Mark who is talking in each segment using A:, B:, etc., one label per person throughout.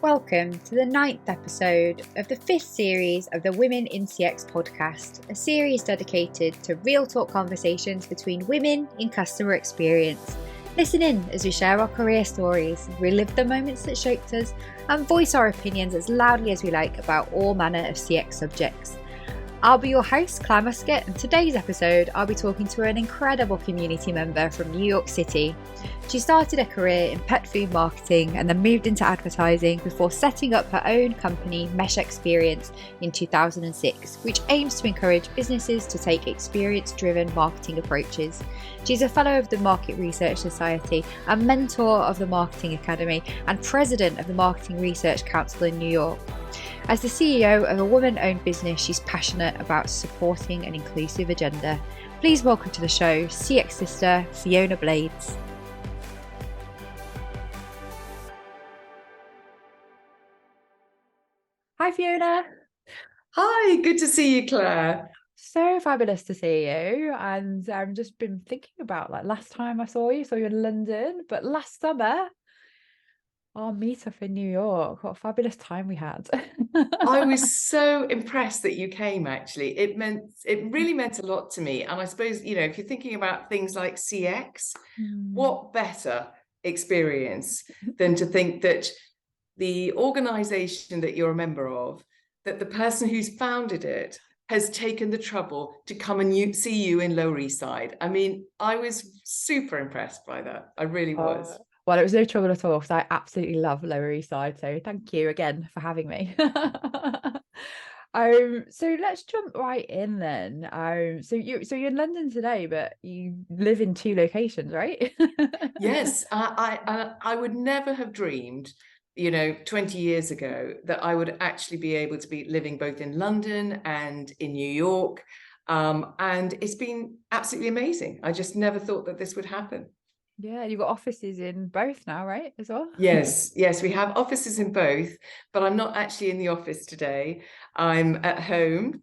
A: Welcome to the 9th episode of the 5th series of the Women in CX podcast, a series dedicated to real talk conversations between women in customer experience. Listen in as we share our career stories, relive the moments that shaped us, and voice our opinions as loudly as we like about all manner of CX subjects. I'll be your host, Clare Muscutt, and today's episode I'll be talking to an incredible community member from New York City. She started a career in pet food marketing and then moved into advertising before setting up her own company, Mesh Experience, in 2006, which aims to encourage businesses to take experience-driven marketing approaches. She's a fellow of the Market Research Society, a mentor of the Marketing Academy, and president of the Marketing Research Council in New York. As the CEO of a woman-owned business, she's passionate about supporting an inclusive agenda. Please welcome to the show, CX sister Fiona Blades. Hi, Fiona.
B: Hi, good to see you, Claire.
A: So fabulous to see you. And I've just been thinking about last time I saw you in London, but last summer, our meetup in New York. What a fabulous time we had.
B: I was so impressed that you came, actually. It really meant a lot to me. And I suppose, if you're thinking about things like CX, what better experience than to think that the organization that you're a member of, that the person who's founded it has taken the trouble to come and see you in Lower East Side. I mean, I was super impressed by that. I really was.
A: Well, it was no trouble at all because I absolutely love Lower East Side. So thank you again for having me. So let's jump right in then. So you're in London today, but you live in 2 locations, right?
B: Yes, I would never have dreamed, 20 years ago that I would actually be able to be living both in London and in New York. And it's been absolutely amazing. I just never thought that this would happen.
A: Yeah, you've got offices in both now, right? As well?
B: Yes, we have offices in both, but I'm not actually in the office today. I'm at home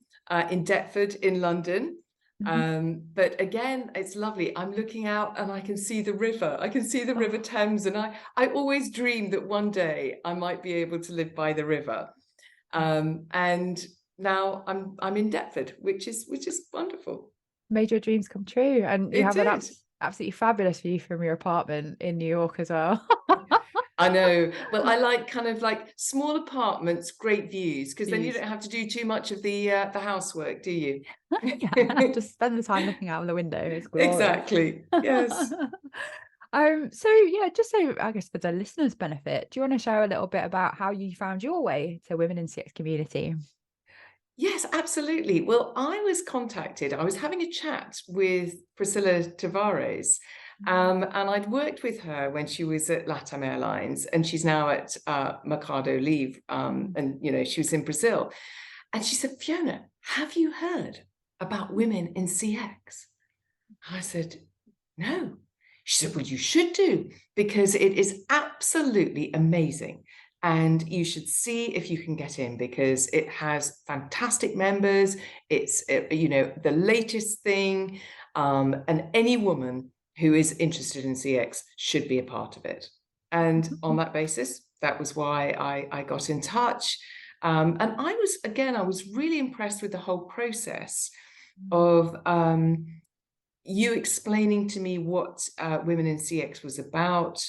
B: in Deptford in London. But again, it's lovely. I'm looking out and I can see the river. I can see the River Thames, and I always dreamed that one day I might be able to live by the river. And now I'm in Deptford, which is wonderful.
A: Made your dreams come true, and you
B: It
A: have an
B: did.
A: absolutely fabulous view from your apartment in New York as well.
B: I know. Well, I like kind of like small apartments, great views, because then you
A: Views.
B: don't have to do too much of the housework, do you?
A: Yeah, just spend the time looking out of the window. It's glorious.
B: Exactly. Yes.
A: So yeah, just so I guess for the listeners' benefit, do you want to share a little bit about how you found your way to women in CX community?
B: Yes, absolutely. Well, I was contacted. I was having a chat with Priscilla Tavares, and I'd worked with her when she was at LATAM Airlines, and she's now at Mercado Livre, and she was in Brazil. And she said, Fiona, have you heard about women in CX? I said, no. She said, well, you should do, because it is absolutely amazing. And you should see if you can get in, because it has fantastic members. It's, the latest thing. And any woman who is interested in CX should be a part of it. And on that basis, that was why I got in touch. And I was really impressed with the whole process of you explaining to me what Women in CX was about,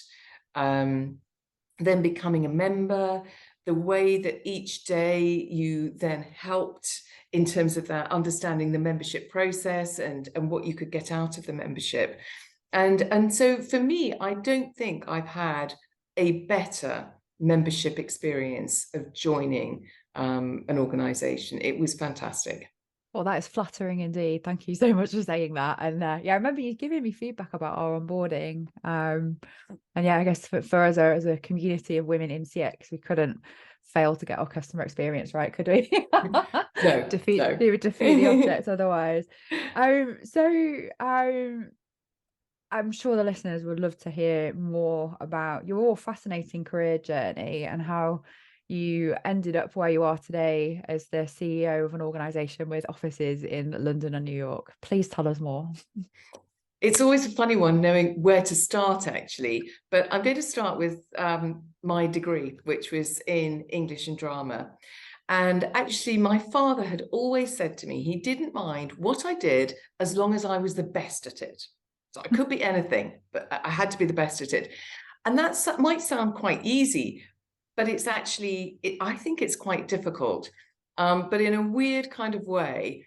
B: then becoming a member, the way that each day you then helped in terms of that, understanding the membership process and what you could get out of the membership. And so for me, I don't think I've had a better membership experience of joining an organization. It was fantastic.
A: Well, that is flattering indeed. Thank you so much for saying that. And yeah, I remember you giving me feedback about our onboarding. And yeah, I guess for us as a community of women in CX, we couldn't fail to get our customer experience right, could we?
B: No,
A: defeat
B: no.
A: defeat the object otherwise. So I'm sure the listeners would love to hear more about your fascinating career journey and how you ended up where you are today as the CEO of an organization with offices in London and New York. Please tell us more.
B: It's always a funny one knowing where to start, actually. But I'm going to start with my degree, which was in English and drama. And actually, my father had always said to me he didn't mind what I did as long as I was the best at it. So I could be anything, but I had to be the best at it. And that might sound quite easy, but it's actually, I think it's quite difficult. But in a weird kind of way,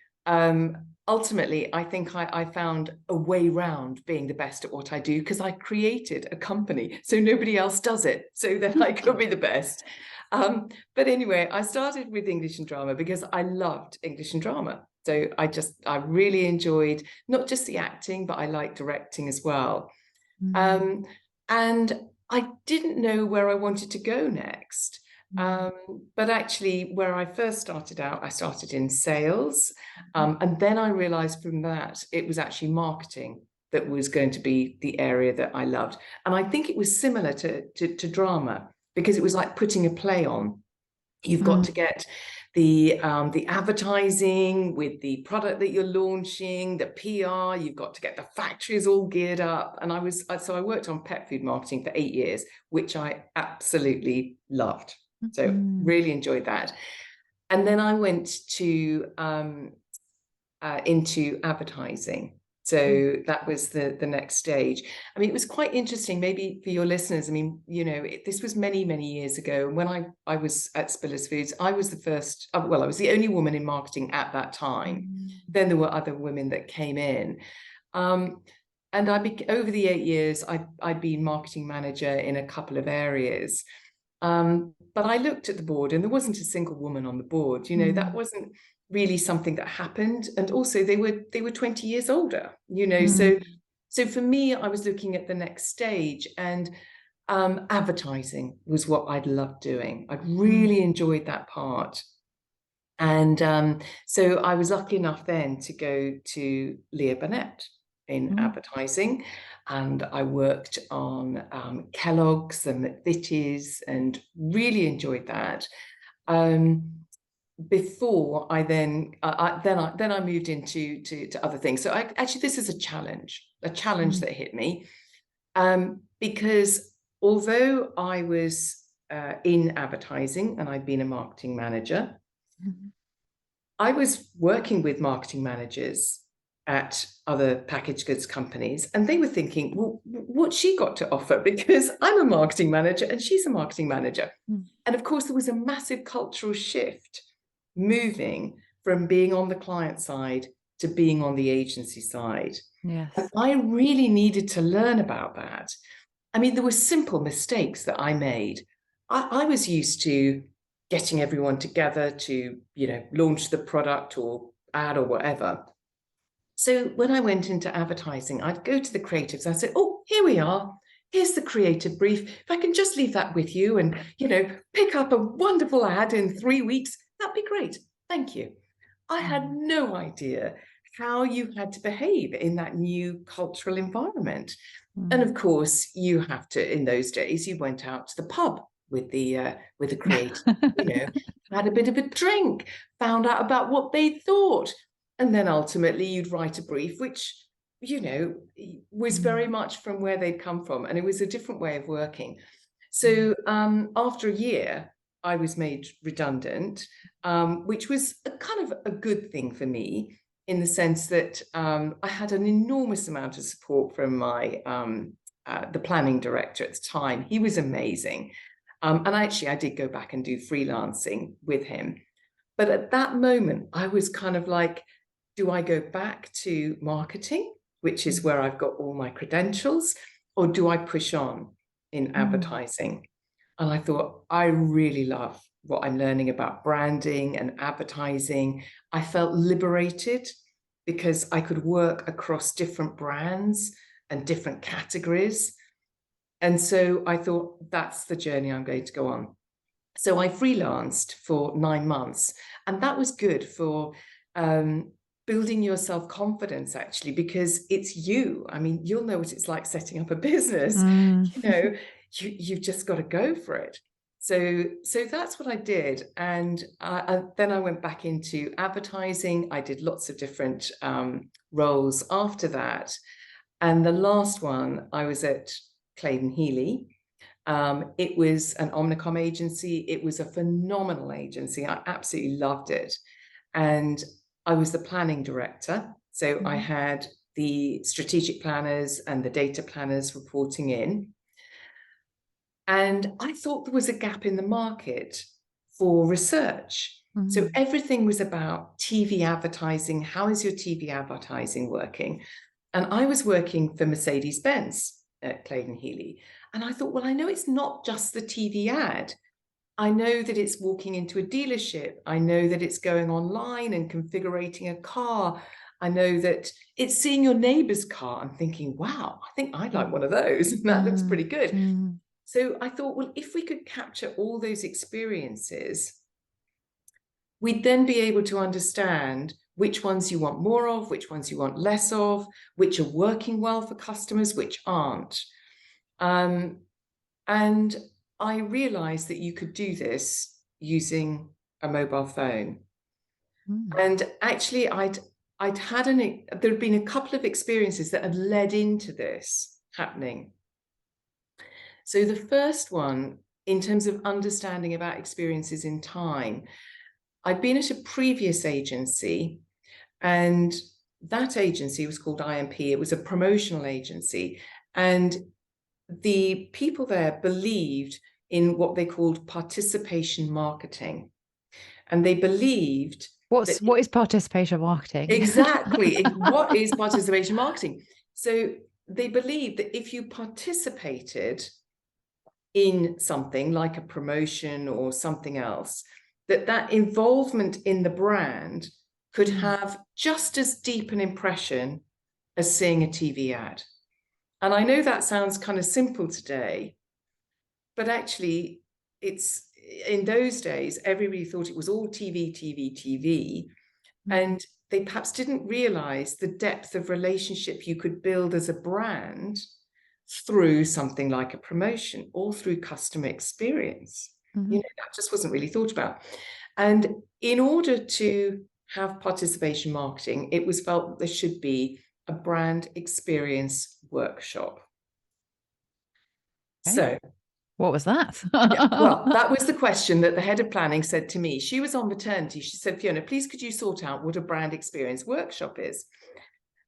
B: ultimately, I think I found a way round being the best at what I do because I created a company so nobody else does it, so that I could be the best. But anyway, I started with English and drama because I loved English and drama. So I really enjoyed not just the acting, but I liked directing as well. And I didn't know where I wanted to go next. But actually, where I first started out, I started in sales. And then I realized from that it was actually marketing that was going to be the area that I loved. And I think it was similar to drama because it was like putting a play on. You've got to get the advertising with the product that you're launching, the PR, you've got to get the factories all geared up. And so I worked on pet food marketing for 8 years, which I absolutely loved. So really enjoyed that. And then I went to into advertising. So that was the next stage. I mean, it was quite interesting, maybe for your listeners. I mean, this was many, many years ago. And when I was at Spillers Foods, I was the first, well, I was the only woman in marketing at that time. Then there were other women that came in. And over the 8 years, I'd been marketing manager in a couple of areas. But I looked at the board and there wasn't a single woman on the board. That wasn't really something that happened. And also they were 20 years older, so for me, I was looking at the next stage, and advertising was what I'd loved doing. I'd really enjoyed that part. And so I was lucky enough then to go to Leah Burnett in advertising, and I worked on Kellogg's and McVitie's and really enjoyed that. Before I then I moved into to other things. So actually this is a challenge that hit me, because although I was in advertising and I'd been a marketing manager, I was working with marketing managers at other packaged goods companies, and they were thinking, well, what's she got to offer? Because I'm a marketing manager and she's a marketing manager. And of course, there was a massive cultural shift moving from being on the client side to being on the agency side.
A: Yes.
B: And I really needed to learn about that. I mean, there were simple mistakes that I made. I was used to getting everyone together to, launch the product or ad or whatever. So when I went into advertising, I'd go to the creatives. I'd say, oh, here we are. Here's the creative brief. If I can just leave that with you and, pick up a wonderful ad in 3 weeks, that'd be great. Thank you. I had no idea how you had to behave in that new cultural environment. And of course, you have to, in those days, you went out to the pub with the creative, had a bit of a drink, found out about what they thought. And then ultimately you'd write a brief, which, was very much from where they'd come from. And it was a different way of working. So after a year, I was made redundant, which was a kind of a good thing for me in the sense that I had an enormous amount of support from my the planning director at the time. He was amazing. And actually, I did go back and do freelancing with him. But at that moment, I was kind of like, do I go back to marketing, which is where I've got all my credentials, or do I push on in advertising? And I thought, I really love what I'm learning about branding and advertising. I felt liberated because I could work across different brands and different categories. And so I thought, that's the journey I'm going to go on. So I freelanced for 9 months, and that was good for building your self-confidence, actually, because it's you. I mean, you'll know what it's like setting up a business. You've just got to go for it. So that's what I did. And then I went back into advertising. I did lots of different roles after that. And the last one, I was at Clare Muscutt. It was an Omnicom agency. It was a phenomenal agency. I absolutely loved it. And I was the planning director. So I had the strategic planners and the data planners reporting in. And I thought there was a gap in the market for research. So everything was about TV advertising. How is your TV advertising working? And I was working for Mercedes-Benz at Clare Muscutt. And I thought, well, I know it's not just the TV ad. I know that it's walking into a dealership. I know that it's going online and configuring a car. I know that it's seeing your neighbor's car and thinking, wow, I think I'd like one of those. And that looks pretty good. So I thought, well, if we could capture all those experiences, we'd then be able to understand which ones you want more of, which ones you want less of, which are working well for customers, which aren't. And I realized that you could do this using a mobile phone. And actually, there'd been a couple of experiences that had led into this happening. So the first one, in terms of understanding about experiences in time, I'd been at a previous agency, and that agency was called IMP. It was a promotional agency, and the people there believed in what they called participation marketing. And they believed
A: what is participation marketing?
B: Exactly. What is participation marketing? So they believed that if you participated in something like a promotion or something else, that involvement in the brand could have just as deep an impression as seeing a TV ad. And I know that sounds kind of simple today, but actually it's in those days, everybody thought it was all TV, TV, TV. And they perhaps didn't realize the depth of relationship you could build as a brand through something like a promotion or through customer experience. You know, that just wasn't really thought about. And in order to have participation marketing, it was felt that there should be a brand experience workshop.
A: Okay.
B: So
A: what was that?
B: Well, that was the question that the head of planning said to me. She was on maternity. She said, Fiona, please could you sort out what a brand experience workshop is?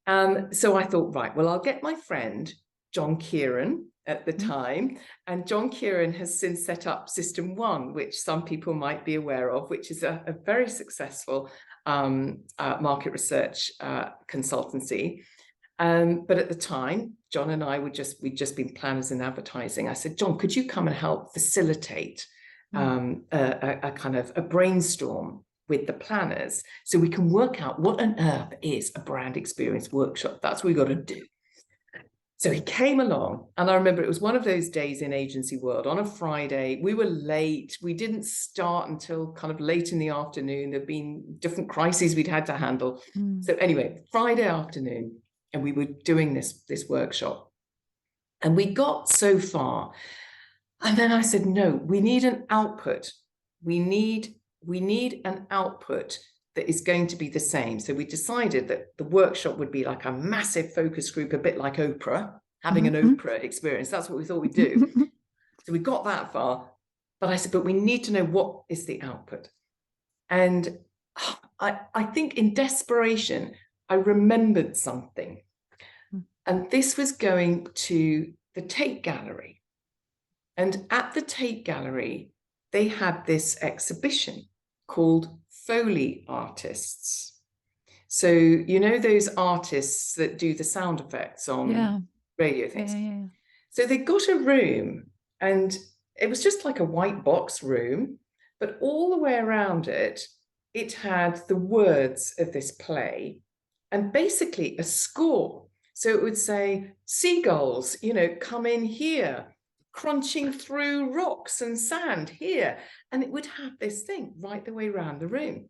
B: So I thought, right, well, I'll get my friend, John Kieran, at the time. And John Kieran has since set up System One, which some people might be aware of, which is a very successful market research consultancy. But at the time, John and I we'd just been planners in advertising. I said, John, could you come and help facilitate a kind of a brainstorm with the planners so we can work out what on earth is a brand experience workshop? That's what we got to do. So he came along, and I remember it was one of those days in agency world on a Friday. We were late. We didn't start until kind of late in the afternoon. There'd been different crises we'd had to handle. So anyway, Friday afternoon, and we were doing this workshop, and we got so far, and then I said, no, we need an output. We need an output that is going to be the same. So we decided that the workshop would be like a massive focus group, a bit like Oprah, having an Oprah experience. That's what we thought we'd do. So we got that far, but I said, but we need to know what is the output. And I think in desperation, I remembered something. And this was going to the Tate Gallery. And at the Tate Gallery, they had this exhibition called Foley Artists. So, you know, those artists that do the sound effects on radio things. Yeah. So they got a room, and it was just like a white box room, but all the way around it, it had the words of this play and basically a score. So it would say, seagulls, you know, come in here, crunching through rocks and sand here. And it would have this thing right the way around the room.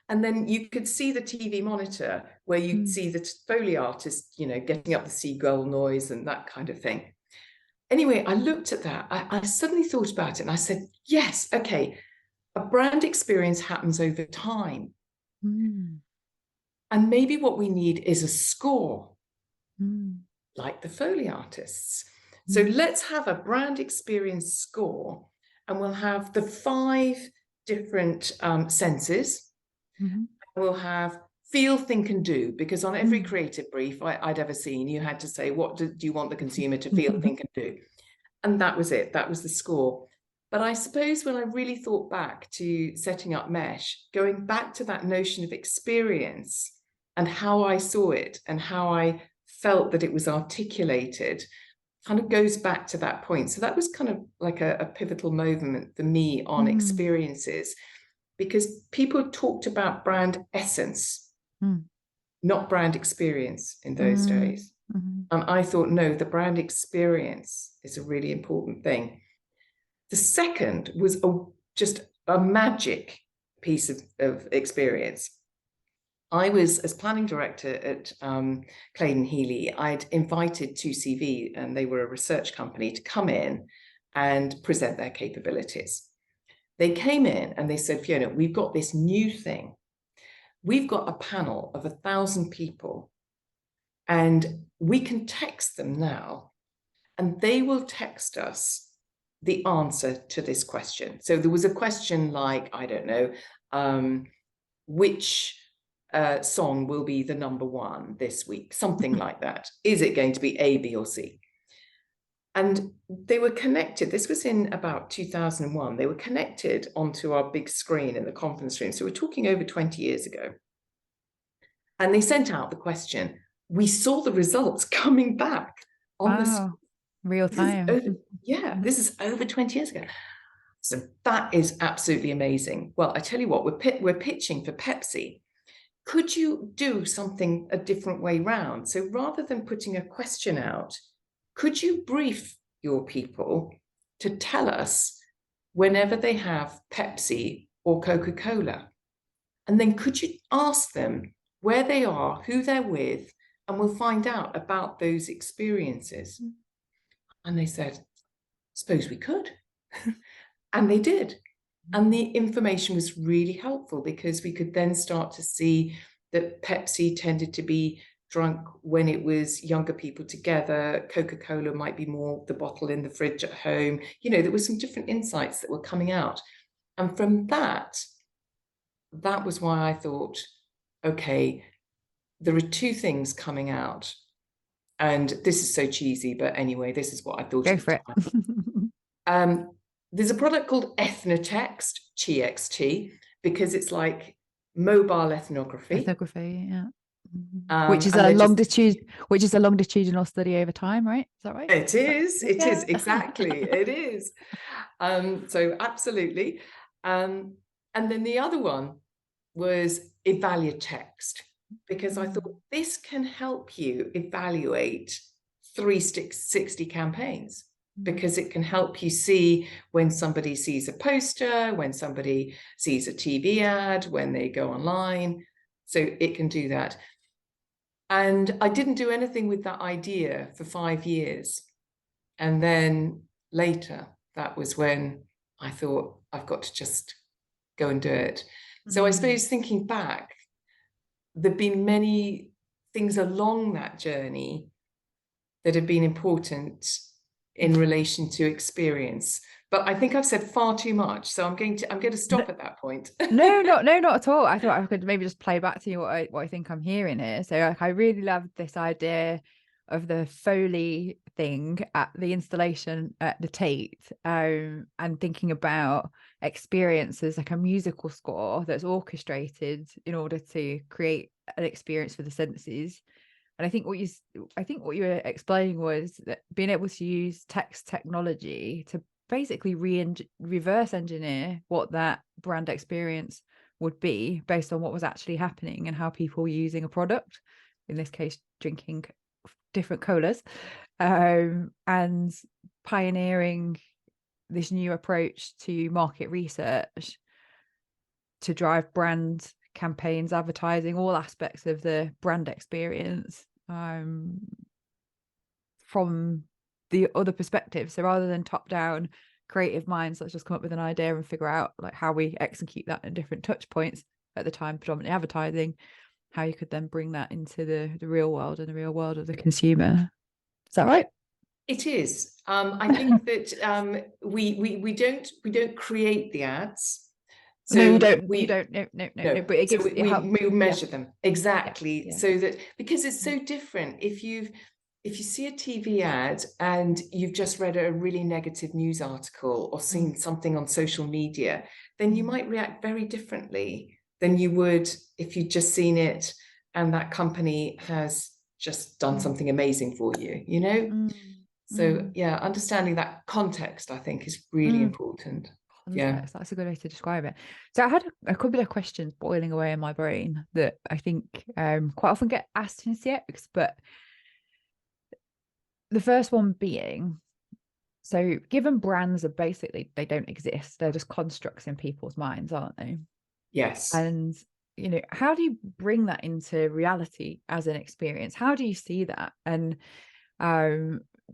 B: And then you could see the TV monitor where you'd see the Foley artist, you know, getting up the seagull noise and that kind of thing. Anyway, I looked at that. I suddenly thought about it, and I said, yes, okay, a brand experience happens over time. And maybe what we need is a score. like the Foley artists. So let's have a brand experience score, and we'll have the 5 different senses. We'll have feel, think, and do, because on every creative brief I'd ever seen, you had to say, what do you want the consumer to feel, think, and do? And that was it. That was the score. But I suppose when I really thought back to setting up Mesh, going back to that notion of experience and how I saw it and how I felt that it was articulated, kind of goes back to that point. So that was kind of like a pivotal moment for me on experiences, because people talked about brand essence, not brand experience in those days. And I thought, no, the brand experience is a really important thing. The second was just a magic piece of experience. I was, as planning director at Claydon Healy, I'd invited 2CV, and they were a research company, to come in and present their capabilities. They came in and they said, Fiona, we've got this new thing. We've got a panel of 1,000 people, and we can text them now, and they will text us the answer to this question. So there was a question like, I don't know, which song will be the #1 this week? Something like that. Is it going to be A, B, or C? And they were connected. This was in about 2001. They were connected onto our big screen in the conference room. So we're talking over 20 years ago. And they sent out the question. We saw the results coming back on the screen.
A: Real time.
B: This is over 20 years ago. So that is absolutely amazing. Well, I tell you what, we're pitching for Pepsi. Could you do something a different way round? So rather than putting a question out, could you brief your people to tell us whenever they have Pepsi or Coca-Cola? And then could you ask them where they are, who they're with, and we'll find out about those experiences. And they said, suppose we could. And they did. And the information was really helpful, because we could then start to see that Pepsi tended to be drunk when it was younger people together. Coca-Cola might be more the bottle in the fridge at home. You know, there were some different insights that were coming out. And from that was why I thought, okay, there are 2 things coming out. And this is so cheesy, but anyway, this is what I thought.
A: Go for it.
B: There's a product called Ethnotext, TXT, because it's like mobile ethnography.
A: Ethnography, yeah. Which is a longitudinal study over time, right? Is that right?
B: It is exactly. It is. So absolutely. And then the other one was Evaluatext, because I thought this can help you evaluate 360 campaigns, because it can help you see when somebody sees a poster, when somebody sees a TV ad, when they go online. So it can do that. And I didn't do anything with that idea for 5 years. And then later, that was when I thought, I've got to just go and do it. So I suppose thinking back, there've been many things along that journey that have been important in relation to experience. But I think I've said far too much, so I'm going to stop at that point.
A: No, not at all. I thought I could maybe just play back to you what I think I'm hearing here. So I really loved this idea of the Foley thing at the installation at the Tate, and thinking about experiences like a musical score that's orchestrated in order to create an experience for the senses. And I think what you were explaining was that being able to use text technology to basically reverse engineer what that brand experience would be based on what was actually happening and how people were using a product, in this case drinking different colas, and pioneering this new approach to market research to drive brand campaigns, advertising, all aspects of the brand experience from the other perspective. So rather than top down creative minds, let's just come up with an idea and figure out like how we execute that in different touch points, at the time predominantly advertising,
C: how you could then bring that into the real world and the real world of the consumer. Is that right?
B: It is. I think that we don't create the ads. So
C: no, you don't. No. But it gives.
B: So we measure them exactly,
C: Yeah.
B: so that, because it's so different. If you see a TV ad and you've just read a really negative news article or seen something on social media, then you might react very differently than you would if you'd just seen it and that company has just done something amazing for you, you know? So yeah, understanding that context, I think, is really important.
C: Context, that's a good way to describe it. So I had a couple of questions boiling away in my brain that I think quite often get asked in CX, but the first one being, so given brands are basically, they don't exist, they're just constructs in people's minds, aren't they?
B: Yes.
C: And you know, how do you bring that into reality as an experience? How do you see that? And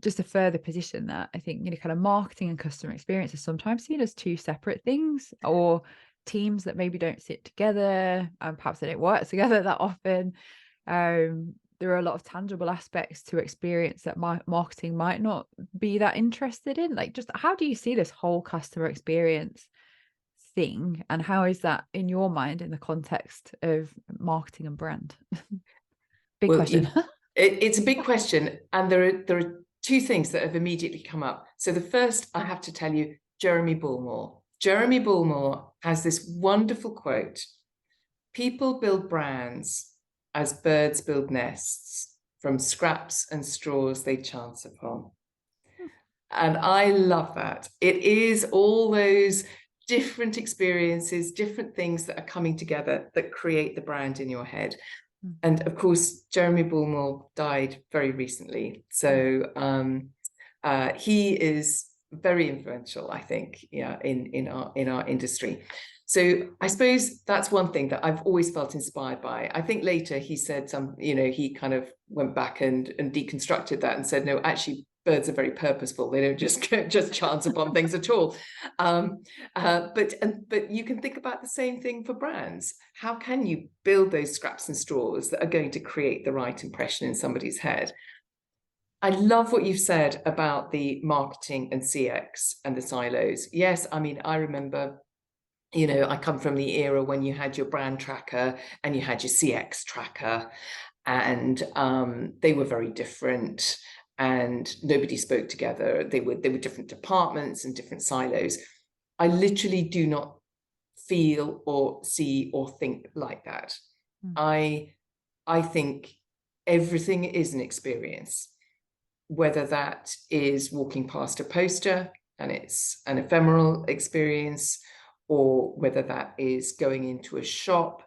C: just to further position that, I think, you know, kind of marketing and customer experience is sometimes seen as two separate things, or teams that maybe don't sit together, and perhaps they don't work together that often. There are a lot of tangible aspects to experience that marketing might not be that interested in. Like, just how do you see this whole customer experience thing, and how is that in your mind in the context of marketing and brand? Big question.
B: It's a big question, and there are two things that have immediately come up. So the first, I have to tell you, Jeremy Bullmore. Jeremy Bullmore has this wonderful quote: "People build brands as birds build nests, from scraps and straws they chance upon." And I love that. It is all those different experiences, different things that are coming together that create the brand in your head. And of course, Jeremy Bullmore died very recently. So he is very influential, I think, in our industry. So I suppose that's one thing that I've always felt inspired by. I think later he said he kind of went back and deconstructed that and said, no, actually, birds are very purposeful. They don't just chance upon things at all. But you can think about the same thing for brands. How can you build those scraps and straws that are going to create the right impression in somebody's head? I love what you've said about the marketing and CX and the silos. Yes, I mean, I remember, I come from the era when you had your brand tracker and you had your CX tracker, and they were very different, and nobody spoke together. They were different departments and different silos. I literally do not feel or see or think like that. I think everything is an experience, whether that is walking past a poster and it's an ephemeral experience, or whether that is going into a shop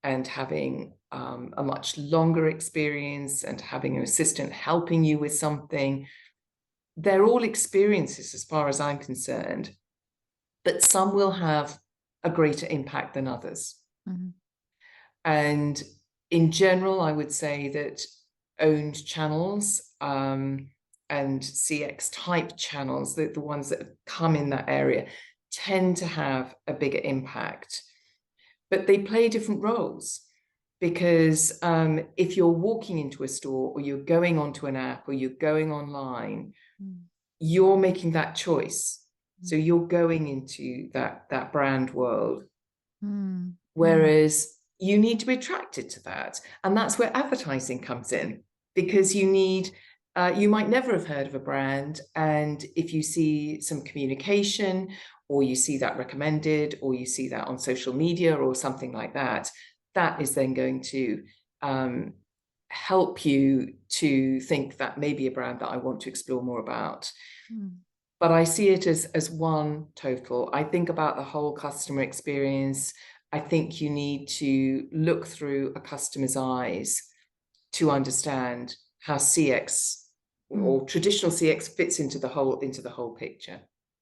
B: and having a much longer experience and having an assistant helping you with something. They're all experiences as far as I'm concerned, but some will have a greater impact than others. And in general, I would say that owned channels and CX type channels, the ones that have come in that area, tend to have a bigger impact. But they play different roles, because if you're walking into a store, or you're going onto an app, or you're going online, you're making that choice. So you're going into that brand world. Whereas you need to be attracted to that. And that's where advertising comes in, because you might never have heard of a brand. And if you see some communication, or you see that recommended, or you see that on social media or something like that, that is then going to help you to think that may be a brand that I want to explore more about. But I see it as one total. I think about the whole customer experience. I think you need to look through a customer's eyes to understand how CX or traditional CX fits into the whole picture.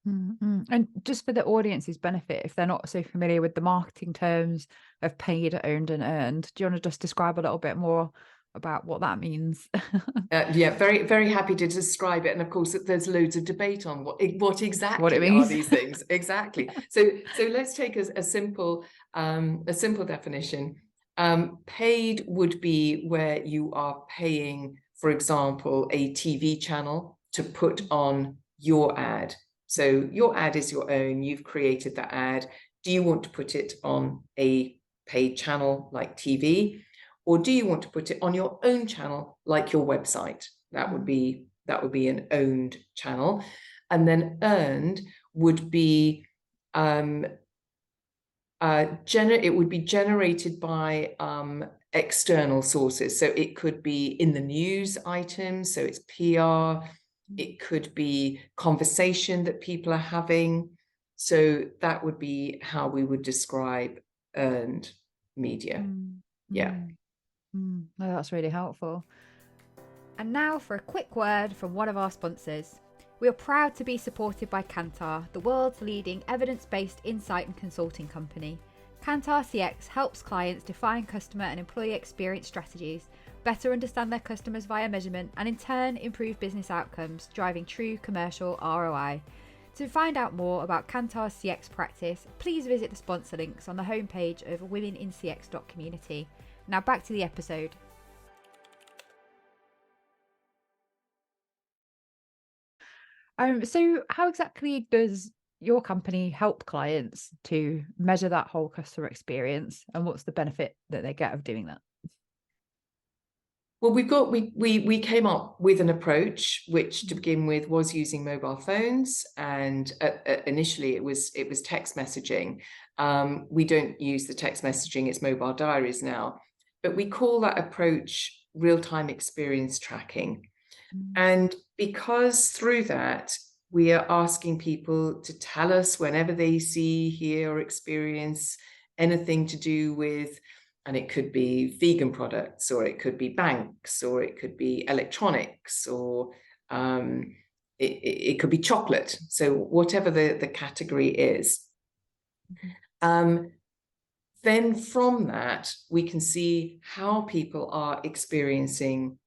C: And just for the audience's benefit, if they're not so familiar with the marketing terms of paid, owned, and earned, do you want to just describe a little bit more about what that means?
B: Yeah, very, very happy to describe it. And of course, there's loads of debate on what exactly
C: what it means.
B: are these things. Exactly. So let's take a simple definition. Paid would be where you are paying, for example, a TV channel to put on your ad. So your ad is your own, you've created that ad. Do you want to put it on a paid channel like TV? Or do you want to put it on your own channel like your website? That would be an owned channel. And then earned would be it would be generated by external sources. So it could be in the news items, so it's PR. It could be conversation that people are having. So that would be how we would describe earned media. Yeah.
C: No, that's really helpful.
A: And now for a quick word from one of our sponsors. We are proud to be supported by Kantar, the world's leading evidence-based insight and consulting company. Kantar CX helps clients define customer and employee experience strategies, better understand their customers via measurement, and in turn improve business outcomes, driving true commercial ROI. To find out more about Kantar's CX practice, please visit the sponsor links on the homepage of womenincx.community. Now back to the episode.
C: So how exactly does your company help clients to measure that whole customer experience, and what's the benefit that they get of doing that?
B: Well, we came up with an approach which, to begin with, was using mobile phones, and initially it was text messaging. We don't use the text messaging; it's mobile diaries now. But we call that approach real-time experience tracking. And because through that, we are asking people to tell us whenever they see, hear, or experience anything to do with, and it could be vegan products, or it could be banks, or it could be electronics, or it could be chocolate. So whatever the category is. Then from that, we can see how people are experiencing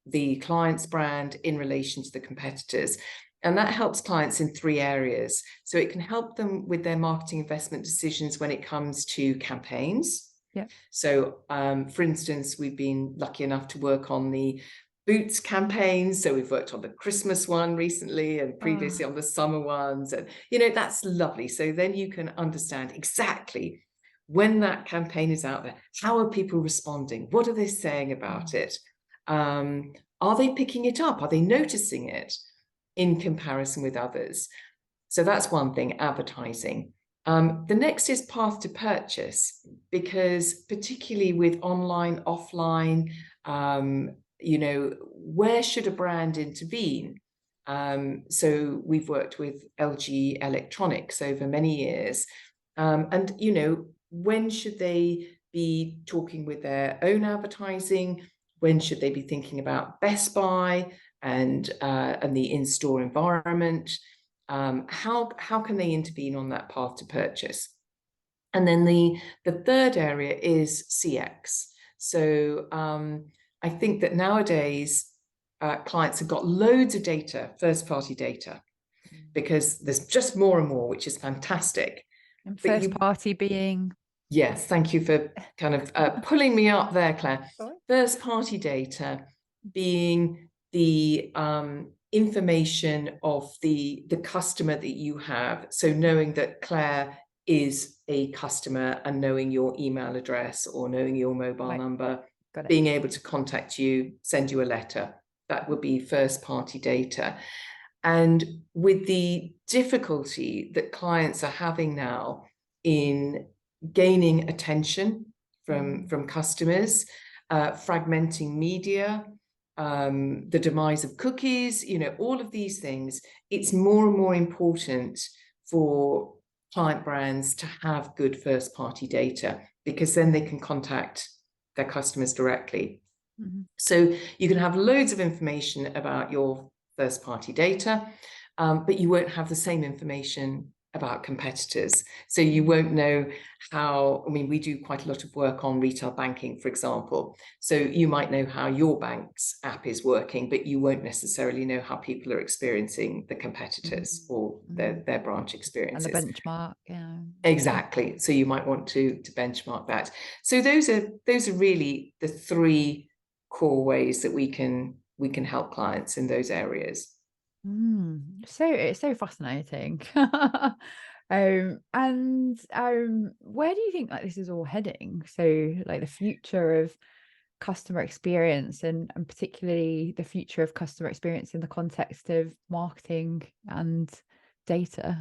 B: the client's brand in relation to the competitors. And that helps clients in 3 areas. So it can help them with their marketing investment decisions when it comes to campaigns.
C: Yeah.
B: So for instance, we've been lucky enough to work on the boots campaigns. So we've worked on the Christmas one recently and previously on the summer ones. And, that's lovely. So then you can understand exactly when that campaign is out there, how are people responding? What are they saying about it? Are they picking it up? Are they noticing it in comparison with others? So that's one thing, advertising. The next is path to purchase, because particularly with online, offline, where should a brand intervene? So we've worked with LG Electronics over many years. And, when should they be talking with their own advertising? When should they be thinking about Best Buy and the in-store environment? How can they intervene on that path to purchase? And then the third area is CX. So I think that nowadays clients have got loads of data, first-party data, because there's just more and more, which is fantastic.
C: And first party being?
B: Yes, thank you for kind of pulling me up there, Claire. First party data being the information of the customer that you have. So knowing that Claire is a customer and knowing your email address or knowing your mobile number, being able to contact you, send you a letter, that would be first party data. And with the difficulty that clients are having now in gaining attention from customers, fragmenting media, the demise of cookies, all of these things, it's more and more important for client brands to have good first-party data, because then they can contact their customers directly. So you can have loads of information about your first-party data, but you won't have the same information about competitors. So you won't know how, we do quite a lot of work on retail banking, for example. So you might know how your bank's app is working, but you won't necessarily know how people are experiencing the competitors or their branch experiences.
C: And the benchmark, yeah.
B: Exactly. So you might want to benchmark that. So those are really the three core ways that we can help clients in those areas.
C: So it's so fascinating. And where do you think like this is all heading? So like the future of customer experience and particularly the future of customer experience in the context of marketing and data.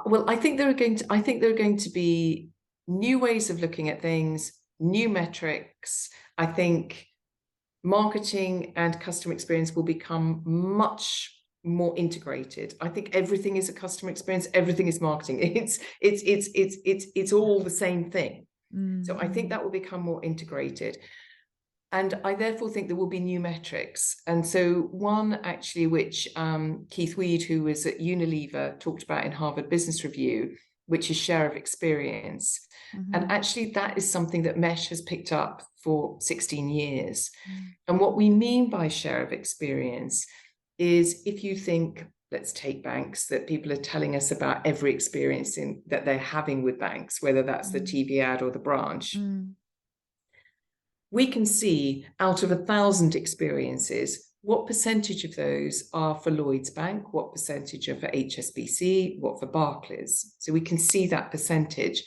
B: Well, I think there are going to be new ways of looking at things, new metrics. I think marketing and customer experience will become much more integrated. I think everything is a customer experience, everything is marketing. It's all the same thing. So I think that will become more integrated. And I therefore think there will be new metrics. And so one actually, which Keith Weed, who was at Unilever, talked about in Harvard Business Review, which is share of experience. And actually that is something that Mesh has picked up for 16 years. And what we mean by share of experience is, if you think, let's take banks, that people are telling us about every experience that they're having with banks, whether that's the TV ad or the branch. We can see out of 1,000 experiences, what percentage of those are for Lloyds Bank, what percentage are for HSBC, what for Barclays. So we can see that percentage.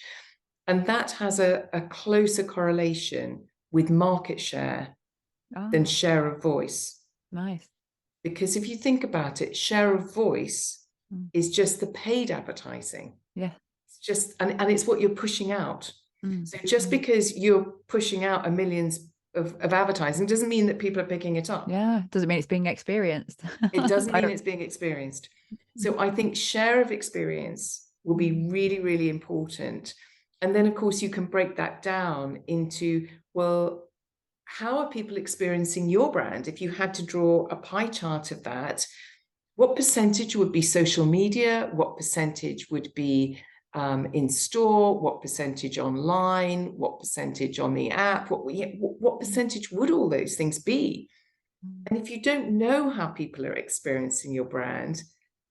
B: And that has a closer correlation with market share than share of voice.
C: Nice.
B: Because if you think about it, share of voice is just the paid advertising.
C: Yeah.
B: It's just, and it's what you're pushing out. So just because you're pushing out millions of advertising doesn't mean that people are picking it up.
C: Yeah, doesn't mean it's being experienced.
B: It doesn't mean it's being experienced. So I think share of experience will be really, really important. And then, of course, you can break that down into, well, how are people experiencing your brand? If you had to draw a pie chart of that, what percentage would be social media? What percentage would be in store, what percentage online, what percentage on the app, what percentage would all those things be? And if you don't know how people are experiencing your brand,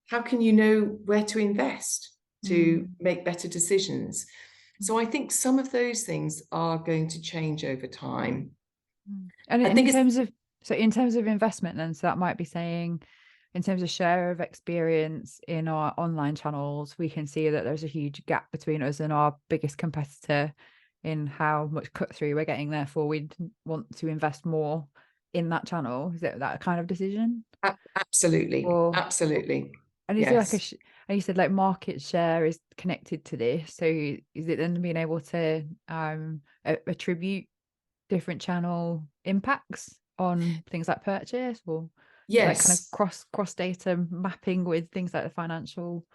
B: how can you know where to invest to make better decisions? So I think some of those things are going to change over time.
C: And
B: I think
C: in terms of investment, then, so that might be saying, in terms of share of experience in our online channels, we can see that there's a huge gap between us and our biggest competitor in how much cut through we're getting. Therefore, we'd want to invest more in that channel. Is it that kind of decision?
B: Absolutely. Absolutely.
C: And is there like and you said like market share is connected to this. So is it then being able to attribute different channel impacts on things like purchase, or like kind of cross data mapping with things like the financial?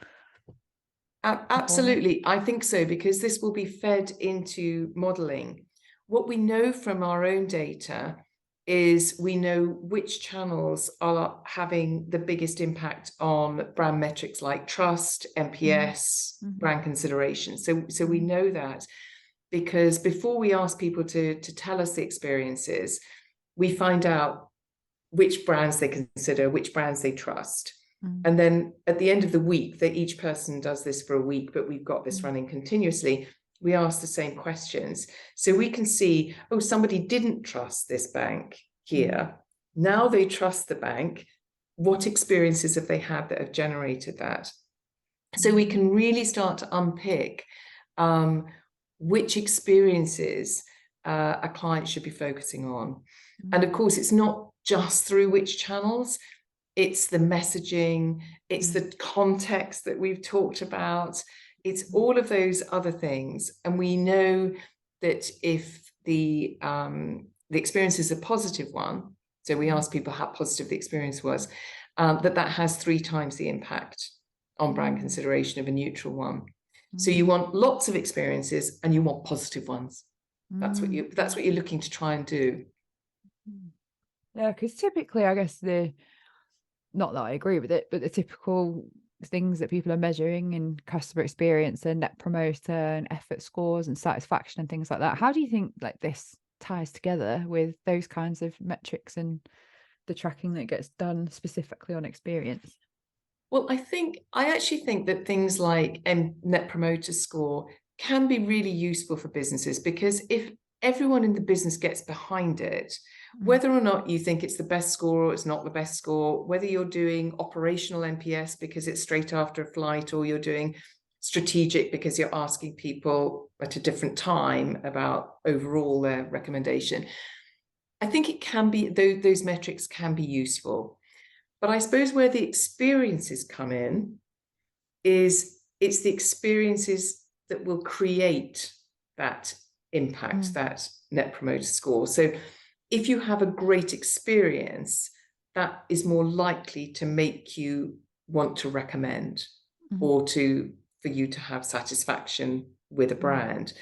B: Absolutely, I think so, because this will be fed into modeling. What we know from our own data is we know which channels are having the biggest impact on brand metrics like trust, NPS, brand consideration. So we know that, because before we ask people to tell us the experiences, we find out which brands they consider, which brands they trust. And then at the end of the week, that each person does this for a week, but we've got this running continuously, we ask the same questions. So we can see, oh, somebody didn't trust this bank here. Now they trust the bank. What experiences have they had that have generated that? So we can really start to unpick which experiences a client should be focusing on. And of course, it's not just through which channels, it's the messaging, it's the context that we've talked about, it's all of those other things. And we know that if the experience is a positive one, so we ask people how positive the experience was, that has 3 times the impact on brand consideration of a neutral one. So you want lots of experiences and you want positive ones. That's what you're looking to try and do.
C: Yeah, because typically, I guess not that I agree with it, but the typical things that people are measuring in customer experience and net promoter and effort scores and satisfaction and things like that. How do you think like this ties together with those kinds of metrics and the tracking that gets done specifically on experience?
B: Well, I actually think that things like Net Promoter Score can be really useful for businesses, because if everyone in the business gets behind it, whether or not you think it's the best score or it's not the best score, whether you're doing operational NPS because it's straight after a flight, or you're doing strategic because you're asking people at a different time about overall their recommendation, I think it can be, those metrics can be useful. But I suppose where the experiences come in is it's the experiences that will create that impact, that Net Promoter Score. So if you have a great experience, that is more likely to make you want to recommend, or for you to have satisfaction with a brand.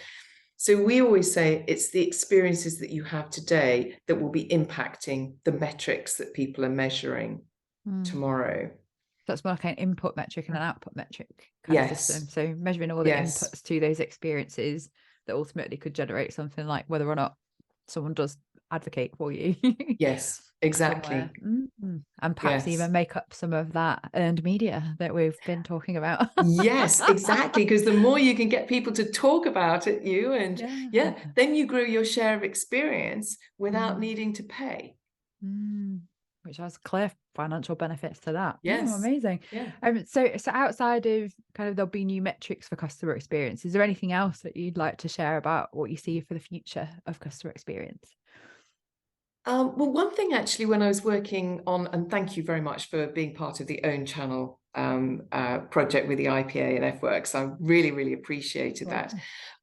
B: So we always say it's the experiences that you have today that will be impacting the metrics that people are measuring tomorrow.
C: That's more like an input metric and an output metric kind of system. So measuring all the inputs to those experiences that ultimately could generate something like whether or not someone does advocate for you.
B: Yes, exactly.
C: And perhaps even make up some of that earned media that we've been talking about.
B: Yes, exactly. Because the more you can get people to talk about it, then you grow your share of experience without needing to pay.
C: Which has clear financial benefits to that.
B: Yes.
C: Amazing.
B: Yeah.
C: So outside of kind of there'll be new metrics for customer experience, is there anything else that you'd like to share about what you see for the future of customer experience?
B: Well, one thing actually, when I was working on, and thank you very much for being part of the Own Channel project with the IPA and F-Works, I really, really appreciated that.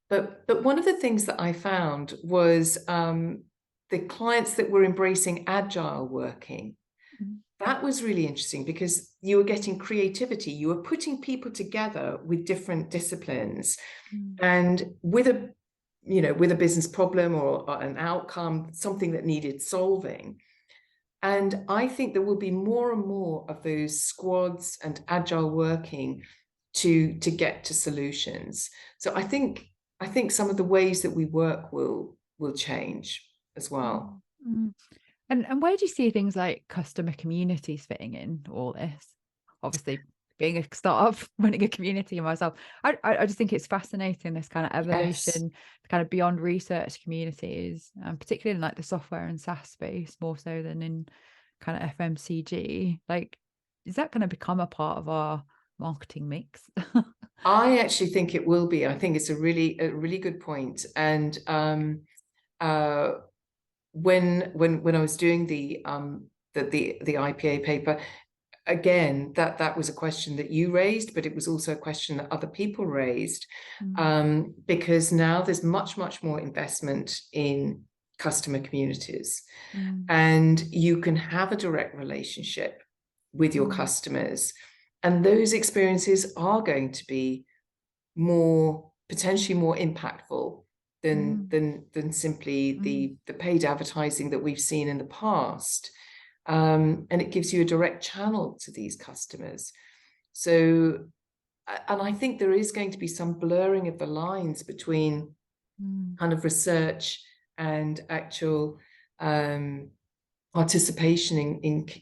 B: But one of the things that I found was the clients that were embracing agile working. That was really interesting, because you were getting creativity. You were putting people together with different disciplines, and with a business problem or an outcome, something that needed solving. And I think there will be more and more of those squads and agile working to get to solutions. So I think some of the ways that we work will change as well.
C: And where do you see things like customer communities fitting in all this? Obviously, being a startup, running a community myself, I just think it's fascinating, this kind of evolution, kind of beyond research communities, and particularly in like the software and SaaS space, more so than in kind of FMCG. Like, is that going to become a part of our marketing mix?
B: I actually think it will be. I think it's a really good point. And when I was doing the IPA paper, again, that was a question that you raised, but it was also a question that other people raised, because now there's much more investment in customer communities, and you can have a direct relationship with your customers, and those experiences are going to be potentially more impactful than simply the paid advertising that we've seen in the past. And it gives you a direct channel to these customers. So, and I think there is going to be some blurring of the lines between kind of research and actual participation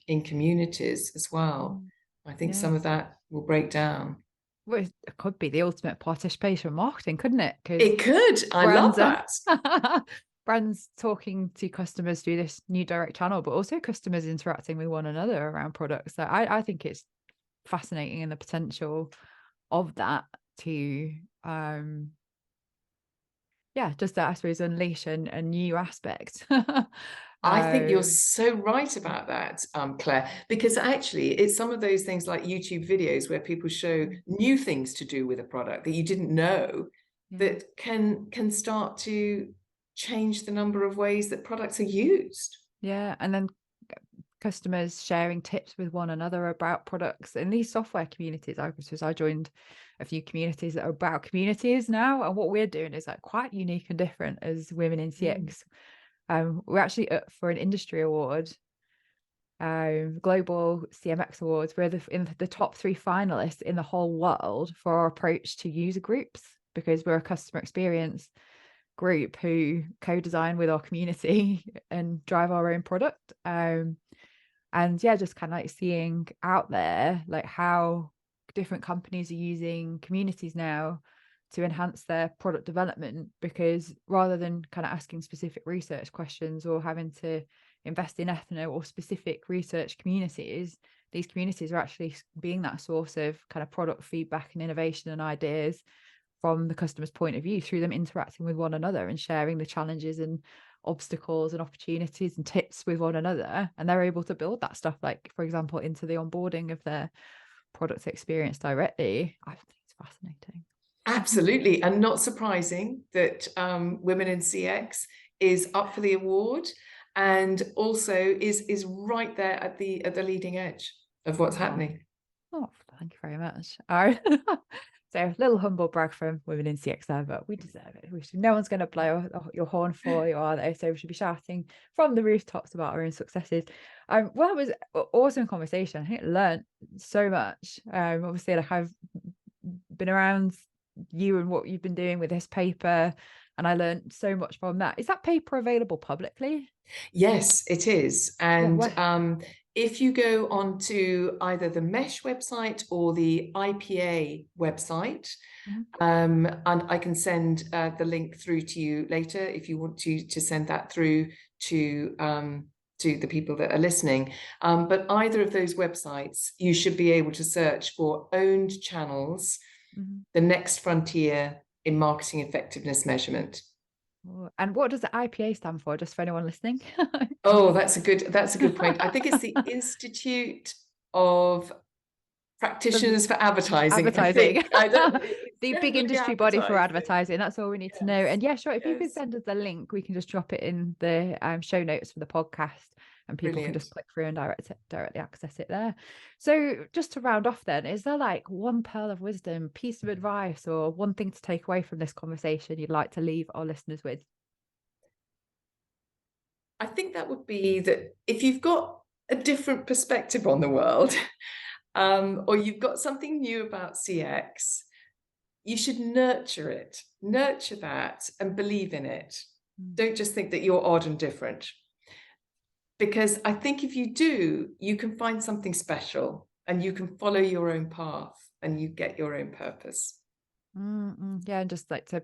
B: in communities as well. I think some of that will break down.
C: Well, it could be the ultimate participation marketing, couldn't it?
B: It could. I love that.
C: Brands talking to customers through this new direct channel, but also customers interacting with one another around products. So I think it's fascinating, and the potential of that to just I suppose unleash a new aspect.
B: I think you're so right about that, Claire, because actually it's some of those things like YouTube videos where people show new things to do with a product that you didn't know, that can start to change the number of ways that products are used.
C: Yeah, and then customers sharing tips with one another about products in these software communities. I joined a few communities that are about communities now, and what we're doing is like quite unique and different as women in CX. We're actually up for an industry award, global CMX awards. We're in the top 3 finalists in the whole world for our approach to user groups, because we're a customer experience group who co-design with our community and drive our own product. And And yeah, just kind of like seeing out there like how different companies are using communities now to enhance their product development, because rather than kind of asking specific research questions or having to invest in ethno or specific research communities, these communities are actually being that source of kind of product feedback and innovation and ideas from the customer's point of view, through them interacting with one another and sharing the challenges and obstacles and opportunities and tips with one another. And they're able to build that stuff, like for example into the onboarding of their product experience directly. I think it's fascinating.
B: Absolutely. And not surprising that Women in CX is up for the award, and also is right there at the leading edge of what's happening.
C: Oh, thank you very much. So a little humble brag from Women in CX there, but we deserve it. No one's going to blow your horn for you, are they? So we should be shouting from the rooftops about our own successes. Well, it was an awesome conversation. I think I learned so much. Obviously, like I've been around you and what you've been doing with this paper, and I learned so much from that. Is that paper available publicly?
B: Yes, it is. And if you go onto either the MESH website or the IPA website, and I can send the link through to you later if you want to send that through to the people that are listening. But either of those websites, you should be able to search for Owned Channels, the Next Frontier in Marketing Effectiveness Measurement.
C: And what does the IPA stand for, just for anyone listening?
B: Oh, that's a good point. I think it's the Institute of Practitioners for Advertising.
C: The big industry body for advertising. That's all we need to know. And yeah, sure, if you could send us the link, we can just drop it in the show notes for the podcast, and people can just click through and directly access it there. So just to round off then, is there like one pearl of wisdom, piece of advice, or one thing to take away from this conversation you'd like to leave our listeners with?
B: I think that would be that if you've got a different perspective on the world, or you've got something new about CX, you should nurture that and believe in it. Don't just think that you're odd and different. Because I think if you do, you can find something special and you can follow your own path and you get your own purpose.
C: Yeah, and just like to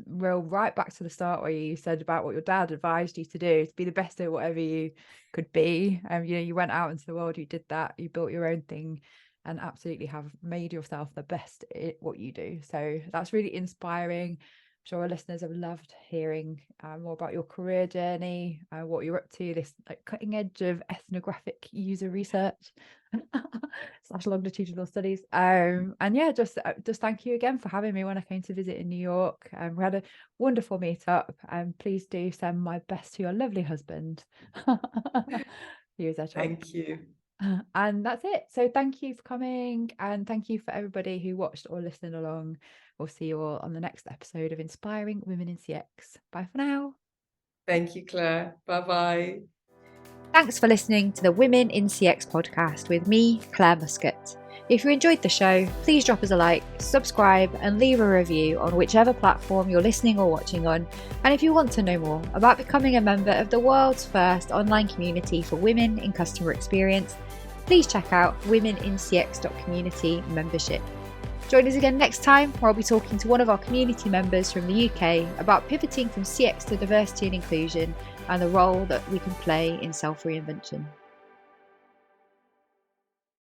C: roll right back to the start where you said about what your dad advised you to do, to be the best at whatever you could be. You went out into the world, you did that, you built your own thing, and absolutely have made yourself the best at what you do. So that's really inspiring. I'm sure our listeners have loved hearing more about your career journey, what you're up to, this like cutting edge of ethnographic user research / longitudinal studies. And yeah, just thank you again for having me when I came to visit in New York. We had a wonderful meetup, and please do send my best to your lovely husband. He was our child.
B: Thank you.
C: And that's it. So thank you for coming, and thank you for everybody who watched or listened along. We'll see you all on the next episode of Inspiring Women in CX. Bye for now.
B: Thank you, Claire. Bye-bye.
A: Thanks for listening to the Women in CX podcast with me, Clare Muscutt. If you enjoyed the show, please drop us a like, subscribe, and leave a review on whichever platform you're listening or watching on. And if you want to know more about becoming a member of the world's first online community for women in customer experience, please check out womenincx.community membership. Join us again next time, where I'll be talking to one of our community members from the UK about pivoting from CX to diversity and inclusion, and the role that we can play in self-reinvention.